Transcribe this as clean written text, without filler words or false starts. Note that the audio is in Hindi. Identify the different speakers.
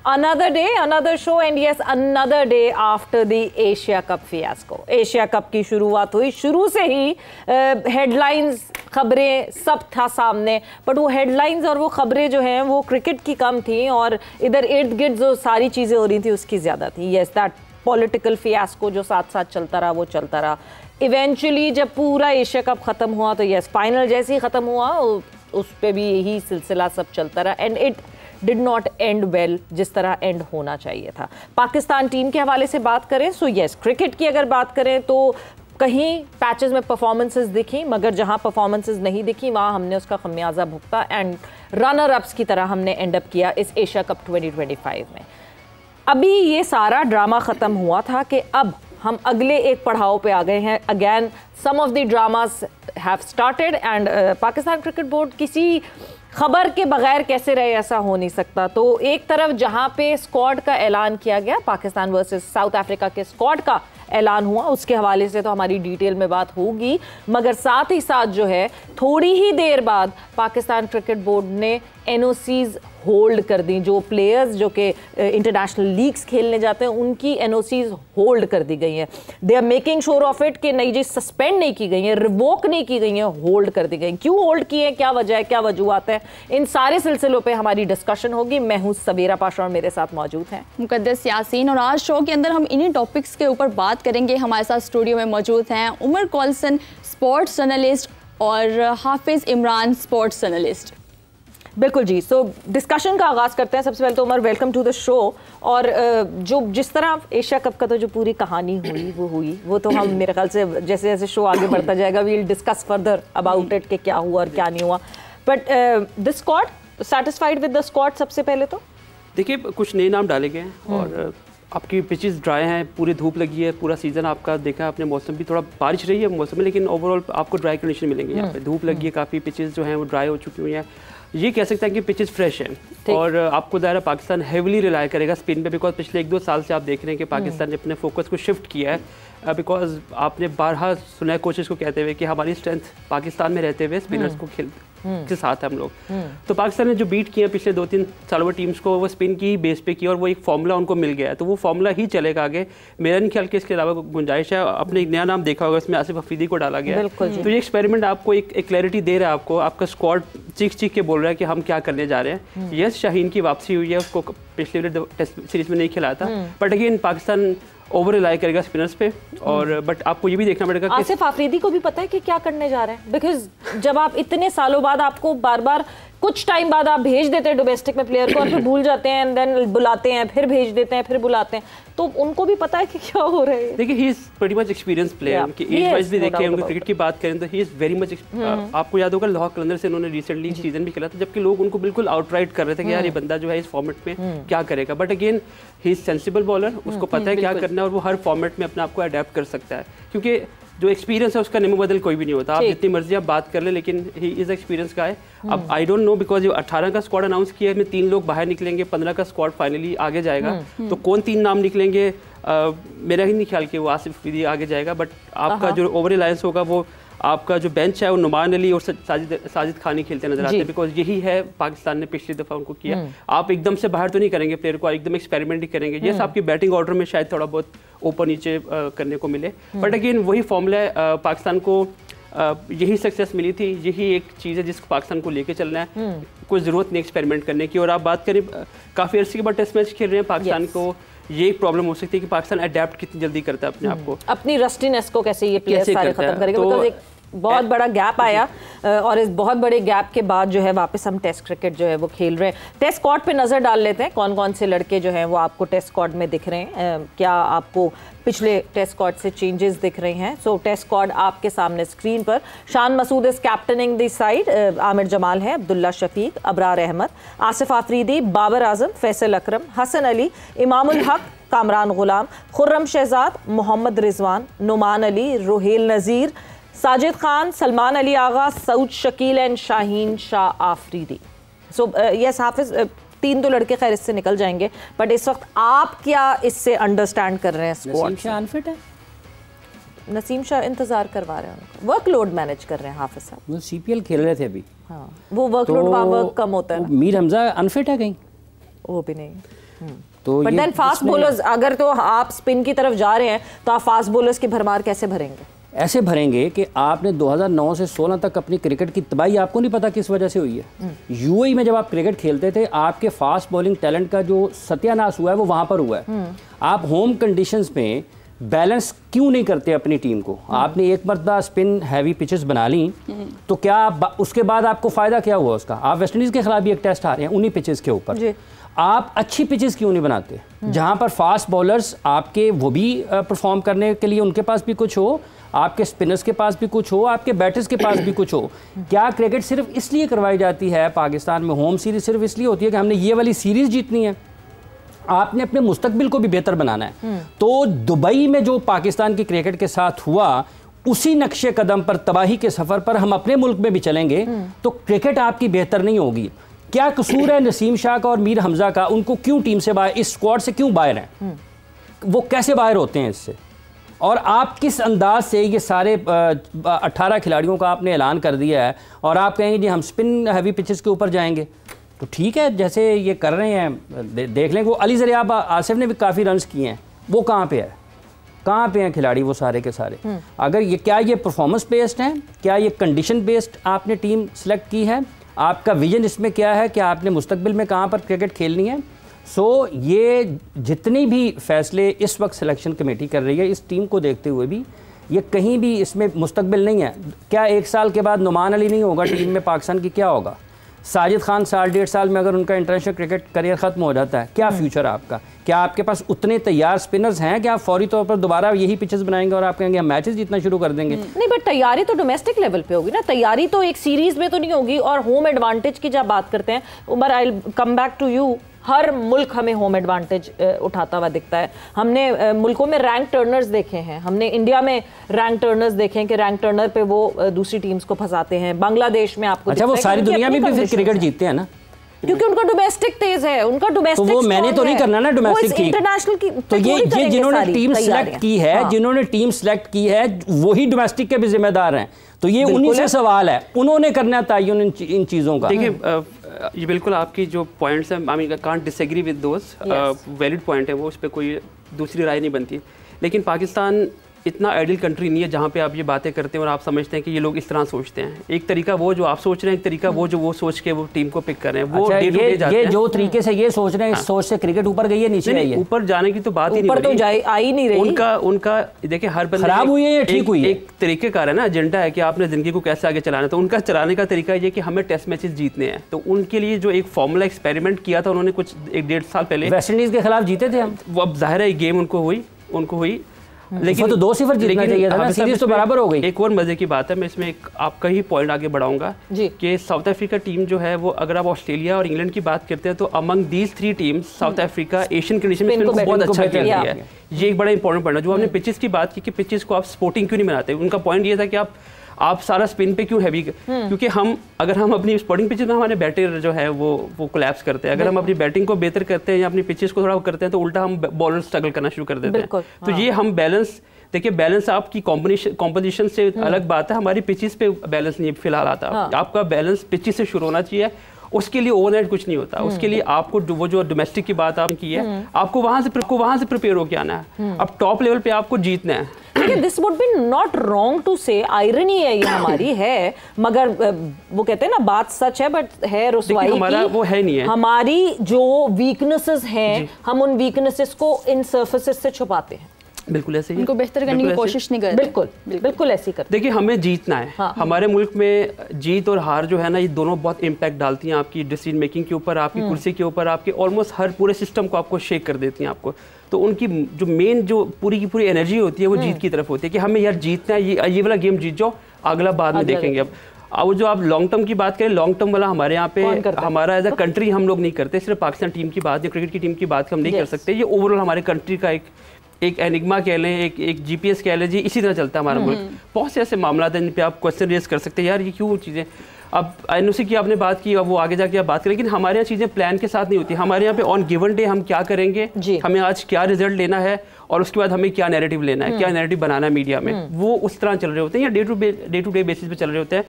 Speaker 1: Another day, another show, and yes, another day after the Asia Cup fiasco. Asia Cup की शुरुआत हुई, शुरू से ही हेडलाइंस, खबरें सब था सामने, बट वो हेडलाइंस और वो खबरें जो हैं वो क्रिकेट की कम थी और इधर इर्द गिर्द जो सारी चीज़ें हो रही थी उसकी ज़्यादा थी. Yes, that पॉलिटिकल फियास्को जो साथ साथ चलता रहा वो चलता रहा. इवेंचुअली जब पूरा एशिया कप ख़त्म हुआ तो यस, फाइनल जैसे ही ख़त्म हुआ उस पर भी यही सिलसिला सब चलता रहा and it did not and well जिस तरह एंड होना चाहिए था. पाकिस्तान टीम के हवाले से बात करें सो यस, क्रिकेट की अगर बात करें तो कहीं पैचेस में परफॉर्मेंसेस दिखी, मगर जहां परफॉर्मेंसेस नहीं दिखी वहां हमने उसका खमियाजा भुगता एंड रनर अप्स की तरह हमने एंड अप किया इस एशिया कप 2025 में. अभी ये सारा ड्रामा ख़त्म हुआ था कि अब हम अगले एक पड़ाव पे आ गए हैं. Again some of the dramas have started and Pakistan cricket board किसी खबर के बगैर कैसे रहे ऐसा हो नहीं सकता. तो एक तरफ जहां पे स्क्वाड का ऐलान किया गया, पाकिस्तान वर्सेस साउथ अफ्रीका के स्क्वाड का ऐलान हुआ, उसके हवाले से तो हमारी डिटेल में बात होगी, मगर साथ ही साथ जो है थोड़ी ही देर बाद पाकिस्तान क्रिकेट बोर्ड ने एनओसीज होल्ड कर दी. जो प्लेयर्स जो कि इंटरनेशनल लीग्स खेलने जाते हैं उनकी एनओसीज होल्ड कर दी गई हैं. They are making sure of it कि नई जी सस्पेंड नहीं की गई हैं, रिवोक नहीं की गई हैं, होल्ड कर दी गई. क्यों होल्ड की है, क्या वजह है, क्या वजूहत है, इन सारे सिलसिलों पे हमारी डिस्कशन होगी. मैं हूँ सबीरा पाशा और मेरे साथ मौजूद हैं
Speaker 2: मुकद्दस यासीन, और आज शो के अंदर हम इन्हीं टॉपिक्स के ऊपर बात करेंगे. हमारे साथ स्टूडियो में मौजूद हैं उमर कॉल्सन, स्पोर्ट्स जर्नलिस्ट, और हाफिज इमरान, स्पोर्ट्स जर्नलिस्ट.
Speaker 1: बिल्कुल जी. सो डिस्कशन का आगाज़ करते हैं. सबसे पहले तो Umar, welcome to the show. और जो जिस तरह एशिया कप का तो जो पूरी कहानी हुई वो तो हम मेरे ख्याल से जैसे जैसे शो आगे बढ़ता जाएगा we'll discuss further about it कि क्या हुआ और क्या नहीं हुआ. But the squad, satisfied with the squad? सबसे पहले तो
Speaker 3: देखिए, कुछ नए नाम डाले गए हैं और आपकी पिचेस ड्राई हैं, पूरी धूप लगी है, पूरा सीजन आपका देखा है आपने. मौसम भी थोड़ा बारिश रही है मौसम में, लेकिन ओवरऑल आपको ड्राई कंडीशन मिलेंगे. यहाँ पे धूप लगी है, काफ़ी पिचेस जो हैं वो ड्राई हो चुकी हुई हैं. ये कह सकते हैं कि पिचेस फ्रेश हैं और आपको दायरा पाकिस्तान हेविली रिलाय करेगा स्पिन पे, बिकॉज पिछले 1-2 साल से आप देख रहे हैं कि पाकिस्तान ने अपने फोकस को शिफ्ट किया है. बिकॉज आपने बारहा सुना है कोचेस को कहते हुए कि हमारी स्ट्रेंथ पाकिस्तान में रहते हुए स्पिनर्स को खेल के साथ हम लोग. तो पाकिस्तान ने जो बीट किया पिछले 2-3 सालों में टीम्स को, वो स्पिन की बेस पे किया और वो एक फॉर्मूला उनको मिल गया है. तो वो फॉर्मूला ही चलेगा आगे. मेरा नहीं ख्याल कि इसके अलावा गुंजाइश है. आपने एक नया नाम देखा होगा, इसमें आसिफ अफरीदी को डाला गया है. तो ये एक्सपेरिमेंट आपको एक क्लैरिटी दे रहा है. आपको आपका स्क्वाड चीख के बोल रहा है कि हम क्या करने जा रहे हैं. यस, शाहीन की वापसी हुई है, उसको पिछले टेस्ट सीरीज में नहीं खिलाया था, but again Pakistan over rely करेगा स्पिनर्स पे. और बट आपको ये भी देखना पड़ेगा कि
Speaker 1: आसिफ अफरीदी को भी पता है कि क्या करने जा रहे हैं. बिकॉज जब आप इतने सालों बाद, आपको बार बार कुछ टाइम बाद आप भेज देते हैं डोमेस्टिक में प्लेयर को और फिर भूल जाते हैं एंड देन बुलाते हैं, फिर भेज देते हैं, फिर बुलाते हैं, तो उनको भी पता है कि क्या हो रहा है.
Speaker 3: देखिए, he is pretty much experience player. कि एज वाइज भी देखें, उनके क्रिकेट की बात करें तो ही इज वेरी मच. आपको याद होगा लाहौर कलंदर से उन्होंने रिसेंटली सीजन भी खेला था, जबकि लोग उनको बिल्कुल आउटराइट कर रहे थे कि यार ये बंदा जो है इस फॉर्मेट में क्या करेगा. But again he is sensible bowler, उसको पता है क्या करना है और वो हर फॉर्मेट में अपने आप को अडेप्ट कर सकता है. क्योंकि जो एक्सपीरियंस है उसका निमो बदल कोई भी नहीं होता. आप जितनी मर्जी आप बात कर ले, लेकिन ही इज एक्सपीरियंस का है. अब आई डोंट नो, बिकॉज ये 18 का स्क्वाड अनाउंस किया है, में 3 लोग बाहर निकलेंगे, 15 का स्क्वाड फाइनली आगे जाएगा. तो कौन 3 नाम निकलेंगे, मेरा ही नहीं ख्याल कि वो आसिफ अफरीदी आगे जाएगा. बट आपका जो ओवर रिलायंस होगा, वो आपका जो बेंच है वो नुमान अली और साजिद खान ही खेलते नजर आते हैं. बिकॉज यही है पाकिस्तान ने पिछली दफ़ा उनको किया. आप एकदम से बाहर तो नहीं करेंगे प्लेयर को, एकदम एक्सपेरिमेंट ही करेंगे. यस, आपकी बैटिंग ऑर्डर में शायद थोड़ा बहुत ऊपर नीचे करने को मिले, बट अगेन वही फॉर्मूला है. पाकिस्तान को यही सक्सेस मिली थी, यही एक चीज़ है जिसको पाकिस्तान को लेके चलना है. कोई ज़रूरत नहीं एक्सपेरिमेंट करने की. और आप बात करें, काफ़ी अर्से के बाद टेस्ट मैच खेल रहे हैं पाकिस्तान को, ये एक प्रॉब्लम हो सकती है कि पाकिस्तान अडेप्ट कितनी जल्दी करता है अपने आप को,
Speaker 1: अपनी रस्टीनेस को कैसे ये प्लेयर सारे खत्म करेगा. बिकॉज एक बहुत बड़ा गैप आया और इस बहुत बड़े गैप के बाद जो है वापस हम टेस्ट क्रिकेट जो है वो खेल रहे हैं. टेस्ट स्क्वाड पे नज़र डाल लेते हैं, कौन कौन से लड़के जो हैं वो आपको टेस्ट स्क्वाड में दिख रहे हैं, क्या आपको पिछले टेस्ट स्क्वाड से चेंजेस दिख रहे हैं. सो टेस्ट स्क्वाड आपके सामने स्क्रीन पर. Shan Masood is captaining the side, Aamir Jamal है, अब्दुल्ला शफीक, अबरार अहमद, आसिफ अफरीदी, बाबर आजम, फैसल अकरम, Hasan Ali, Imamul Haq, Kamran Ghulam, Khurram Shahzad, Mohammad Rizwan, Noman Ali, Rohail Nazir, Sajid Khan, Salman Ali Agha, Saud Shakeel and Shaheen Shah Afridi. So yes Hafeez, 3 तो लड़के खैर इससे निकल जाएंगे, बट इस वक्त आप क्या इससे अंडरस्टैंड कर रहे हैं?
Speaker 4: नसीम शाह अनफिट है.
Speaker 1: नसीम शाह इंतजार करवा रहे हैं, वर्कलोड मैनेज कर रहे हैं हाफिज साहब.
Speaker 4: वो CPL खेल रहे थे अभी.
Speaker 1: हाँ, वो वर्कलोड वहाँ वर्क कम होता है.
Speaker 4: मीर हमजा अनफिट है कहीं?
Speaker 1: वो भी नहीं.
Speaker 4: तो
Speaker 1: बट देन फास्ट बॉलर्स, अगर तो आप स्पिन की तरफ जा रहे हैं तो आप फास्ट बॉलर्स की भरमार कैसे भरेंगे?
Speaker 4: ऐसे भरेंगे कि आपने 2009 से 16 तक अपनी क्रिकेट की तबाही आपको नहीं पता किस वजह से हुई है। यूएई में जब आप क्रिकेट खेलते थे, आपके फास्ट बॉलिंग टैलेंट का जो सत्यानाश हुआ है वो वहाँ पर हुआ है। आप होम कंडीशंस में बैलेंस क्यों नहीं करते अपनी टीम को? आपने एक मरतबा स्पिन हैवी पिचेस बना ली, तो क्या उसके बाद आपको फ़ायदा क्या हुआ उसका? आप वेस्ट इंडीज़ के खिलाफ भी एक टेस्ट हारे हैं उन्हीं पिचेस के ऊपर। आप अच्छी पिचेस क्यों नहीं बनाते जहां पर फास्ट बॉलर्स आपके वो भी परफॉर्म करने के लिए उनके पास भी कुछ हो, आपके स्पिनर्स के पास भी कुछ हो, आपके बैटर्स के पास भी कुछ हो? क्या क्रिकेट सिर्फ इसलिए करवाई जाती है पाकिस्तान में, होम सीरीज सिर्फ इसलिए होती है कि हमने ये वाली सीरीज जीतनी है? आपने अपने मुस्तकबिल को भी बेहतर बनाना है। तो दुबई में जो पाकिस्तान की क्रिकेट के साथ हुआ, उसी नक्शे कदम पर, तबाही के सफ़र पर हम अपने मुल्क में भी चलेंगे तो क्रिकेट आपकी बेहतर नहीं होगी। क्या कसूर है नसीम शाह का और मीर हमजा का? उनको क्यों टीम से बाहर, इस स्क्वाड से क्यों बाहर हैं? वो कैसे बाहर होते हैं इससे? और आप किस अंदाज से ये सारे 18 खिलाड़ियों का आपने ऐलान कर दिया है और आप कहेंगे जी हम स्पिन हैवी पिचेस के ऊपर जाएंगे? तो ठीक है, जैसे ये कर रहे हैं देख लें। वो अली ज़रियाब आसिफ ने भी काफ़ी रन्स किए हैं, वो कहाँ पे है? कहाँ पे हैं खिलाड़ी वो सारे के सारे? अगर ये, क्या ये परफॉर्मेंस बेस्ड हैं? क्या ये कंडीशन बेस्ड आपने टीम सेलेक्ट की है? आपका विजन इसमें क्या है कि आपने मुस्तकबिल में कहाँ पर क्रिकेट खेलनी है? ये जितनी भी फैसले इस वक्त सिलेक्शन कमेटी कर रही है, इस टीम को देखते हुए भी ये कहीं भी इसमें मुस्तकबिल नहीं है। क्या 1 साल के बाद नुमान अली नहीं होगा टीम में पाकिस्तान की? क्या होगा? साजिद खान 1.5 साल में अगर उनका इंटरनेशनल क्रिकेट करियर ख़त्म हो जाता है, क्या फ्यूचर आपका? क्या आपके पास उतने तैयार स्पिनर्स हैं कि आप फौरी तौर पर दोबारा यही पिचेस बनाएंगे और आप कहेंगे हम मैचेस जीतना शुरू कर देंगे?
Speaker 1: नहीं, बट तैयारी तो डोमेस्टिक लेवल पे होगी ना, तैयारी तो एक सीरीज में तो नहीं होगी। और होम एडवांटेज की जब बात करते हैं, Umar, I will come back to you. हर मुल्क हमें होम एडवांटेज उठाता हुआ दिखता है। हमने मुल्कों में रैंक टर्नर्स देखे हैं, हमने इंडिया में रैंक टर्नर्स देखे हैं कि रैंक टर्नर पे वो दूसरी टीम्स को फंसाते हैं। बांग्लादेश में आपको
Speaker 4: अच्छा, वो सारी दुनिया में भी फिर क्रिकेट जीतते हैं ना,
Speaker 1: क्योंकि उनका डोमेस्टिक तेज है, उनका डोमेस्टिक।
Speaker 4: तो वो मैंने तो नहीं करना ना डोमेस्टिक की,
Speaker 1: इंटरनेशनल की।
Speaker 4: तो ये जिन्होंने टीम सिलेक्ट की है, जिन्होंने टीम सिलेक्ट की है, वही डोमेस्टिक के भी जिम्मेदार हैं। तो ये उन्हीं से सवाल है, उन्होंने करना तयन इन चीज़ों का।
Speaker 3: देखिए, ये बिल्कुल आपकी जो पॉइंट्स हैं, I mean can't disagree with those, valid point है वो, उस पर कोई दूसरी राय नहीं बनती। लेकिन पाकिस्तान इतना आइडियल कंट्री नहीं है जहाँ पे आप ये बातें करते हैं और आप समझते हैं कि ये लोग इस तरह सोचते हैं। एक तरीका वो जो आप सोच रहे हैं, एक तरीका वो जो वो सोच के वो टीम को पिक कर रहे हैं। वो
Speaker 4: अच्छा, ये जो तरीके से ये सोच रहे हैं, इस सोच से क्रिकेट ऊपर गई है, नीचे आई है?
Speaker 3: ऊपर जाने की तो बात ही नहीं,
Speaker 1: ऊपर तो आ ही नहीं रही।
Speaker 3: उनका देखिए, हर बंदे
Speaker 4: खराब हुई है या ठीक हुई है?
Speaker 3: एक तरीके का है ना, एजेंडा है कि आपने जिंदगी को कैसे आगे चलाना है। तो उनका चलाने का तरीका ये कि हमें टेस्ट मैचेस जीतने हैं। तो उनके लिए जो एक फॉर्मूला एक्सपेरिमेंट किया था उन्होंने कुछ 1-1.5 साल पहले,
Speaker 4: वेस्ट इंडीज के खिलाफ जीते थे हम।
Speaker 3: वो अब जाहिर है गेम उनको हुई,
Speaker 4: लेकिन तो 2-0 जीतना चाहिए था ना, सीरीज तो बराबर हो गई।
Speaker 3: एक और मजे की बात है, मैं इसमें एक आपका ही पॉइंट आगे बढ़ाऊंगा कि साउथ अफ्रीका टीम जो है वो, अगर आप ऑस्ट्रेलिया और इंग्लैंड की बात करते हैं तो among these 3 teams south Africa Asian condition में बहुत अच्छा खेल रही है। ये एक बड़ा इंपॉर्टेंट पॉइंट है। जो आपने पिचेस की बात की कि पिचेस को आप स्पोर्टिंग क्यों नहीं बनाते, उनका पॉइंट ये था कि आप सारा स्पिन पे क्यों हैवी, क्योंकि अगर हम अपनी स्पोर्टिंग पिचेस में हमारे बैटर जो है वो कोलैप्स करते हैं। अगर हम अपनी बैटिंग को बेहतर करते हैं या अपनी पिचेस को थोड़ा करते हैं तो उल्टा हम बॉलर स्ट्रगल करना शुरू कर देते हैं। तो ये हम बैलेंस, देखिए बैलेंस आपकी कॉम्पोजिशन से अलग बात है, हमारी पिचेस पे बैलेंस नहीं फिलहाल आता। आपका बैलेंस पिचेस से शुरू होना चाहिए, उसके लिए ओवरनाइट कुछ नहीं होता। उसके लिए आपको वो जो डोमेस्टिक की बात आपने की है, आपको वहां से प्रिपेयर होकर आना है। अब टॉप लेवल पे आपको जीतना है।
Speaker 1: This would be not wrong to say, irony है ये हमारी है, मगर वो कहते हैं ना बात सच है बट है रुसवाई
Speaker 3: हमारा
Speaker 1: की।
Speaker 3: वो है नहीं है,
Speaker 1: हमारी जो वीकनेसेस हैं हम उन वीकनेसेस को इन सर्फेसेस से छुपाते हैं।
Speaker 3: बिल्कुल ऐसे ही,
Speaker 2: उनको बेहतर करने की कोशिश नहीं करते।
Speaker 1: बिल्कुल ऐसे ही करते।
Speaker 3: देखिए, हमें जीतना है। हमारे मुल्क में जीत और हार जो है ना, ये दोनों बहुत इम्पैक्ट डालती हैं आपकी डिसीजन मेकिंग के ऊपर, आपकी कुर्सी के ऊपर, आपके ऑलमोस्ट हर पूरे सिस्टम को आपको शेक कर देती हैं आपको। तो उनकी जो मेन जो पूरी की पूरी एनर्जी होती है वो जीत की तरफ होती है कि हमें यार जीतना है, ये वाला गेम जीत जाओ, अगला बाद में देखेंगे। अब जो आप लॉन्ग टर्म की बात करें, लॉन्ग टर्म वाला हमारे यहाँ पे हमारा एज अ कंट्री हम लोग नहीं करते। सिर्फ पाकिस्तान टीम की बात या क्रिकेट की टीम की बात हम नहीं कर सकते। ये ओवरऑल हमारे कंट्री का एक एनिग्मा कह लें, एक जीपीएस कह लें जी, इसी तरह चलता है हमारा मुल्क। बहुत से ऐसे मामला हैं जिन पे आप क्वेश्चन रेज कर सकते हैं, यार ये क्यों चीज़ें। अब एनओसी की आपने बात की, अब वो आगे जाके आप बात करें, लेकिन हमारे यहाँ चीज़ें प्लान के साथ नहीं होती। हमारे यहाँ पे ऑन गिवन डे हम क्या करेंगे, हमें आज क्या रिजल्ट लेना है और उसके बाद हमें क्या नैरेटिव लेना है, क्या नैरेटिव बनाना है मीडिया में, वो उस तरह चल रहे होते हैं या डे टू डे बेसिस पे चल रहे होते हैं।